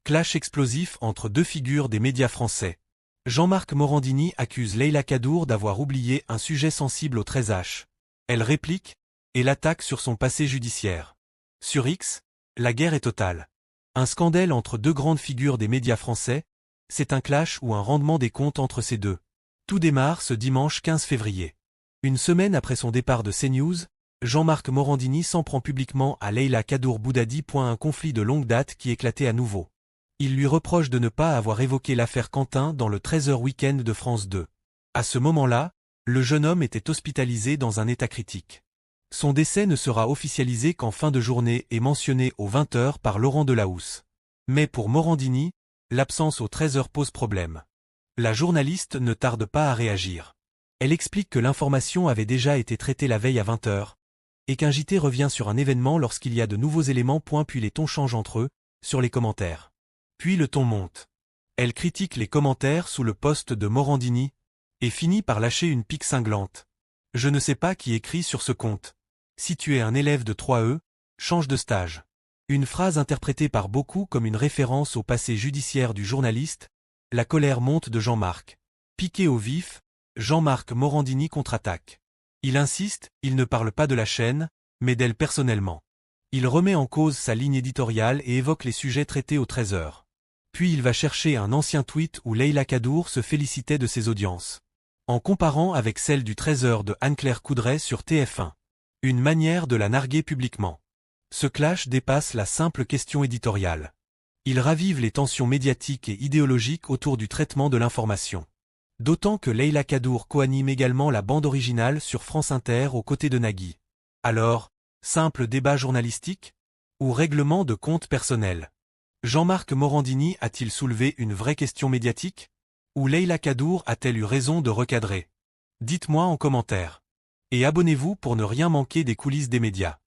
Clash explosif entre deux figures des médias français. Jean-Marc Morandini accuse Leïla Kadour d'avoir oublié un sujet sensible au 13H. Elle réplique et l'attaque sur son passé judiciaire. Sur X, la guerre est totale. Un scandale entre deux grandes figures des médias français, c'est un clash ou un rendement des comptes entre ces deux. Tout démarre ce dimanche 15 février. Une semaine après son départ de CNews, Jean-Marc Morandini s'en prend publiquement à Leïla Kadour Boudadi. Un conflit de longue date qui éclatait à nouveau. Il lui reproche de ne pas avoir évoqué l'affaire Quentin dans le 13h Week-end de France 2. À ce moment-là, le jeune homme était hospitalisé dans un état critique. Son décès ne sera officialisé qu'en fin de journée et mentionné aux 20h par Laurent Delahousse. Mais pour Morandini, l'absence aux 13h pose problème. La journaliste ne tarde pas à réagir. Elle explique que l'information avait déjà été traitée la veille à 20h, et qu'un JT revient sur un événement lorsqu'il y a de nouveaux éléments. Puis les tons changent entre eux, sur les commentaires. Puis le ton monte. Elle critique les commentaires sous le post de Morandini, et finit par lâcher une pique cinglante. Je ne sais pas qui écrit sur ce compte. Si tu es un élève de 3E, change de stage. Une phrase interprétée par beaucoup comme une référence au passé judiciaire du journaliste. La colère monte de Jean-Marc. Piqué au vif, Jean-Marc Morandini contre-attaque. Il insiste, il ne parle pas de la chaîne, mais d'elle personnellement. Il remet en cause sa ligne éditoriale et évoque les sujets traités au 13h. Puis il va chercher un ancien tweet où Leïla Kadour se félicitait de ses audiences, en comparant avec celle du 13h de Anne-Claire Coudray sur TF1. Une manière de la narguer publiquement. Ce clash dépasse la simple question éditoriale. Il ravive les tensions médiatiques et idéologiques autour du traitement de l'information. D'autant que Leïla Kadour co-anime également la bande originale sur France Inter aux côtés de Nagui. Alors, simple débat journalistique? Ou règlement de compte personnel? Jean-Marc Morandini a-t-il soulevé une vraie question médiatique? Ou Leïla Kadour a-t-elle eu raison de recadrer? Dites-moi en commentaire. Et abonnez-vous pour ne rien manquer des coulisses des médias.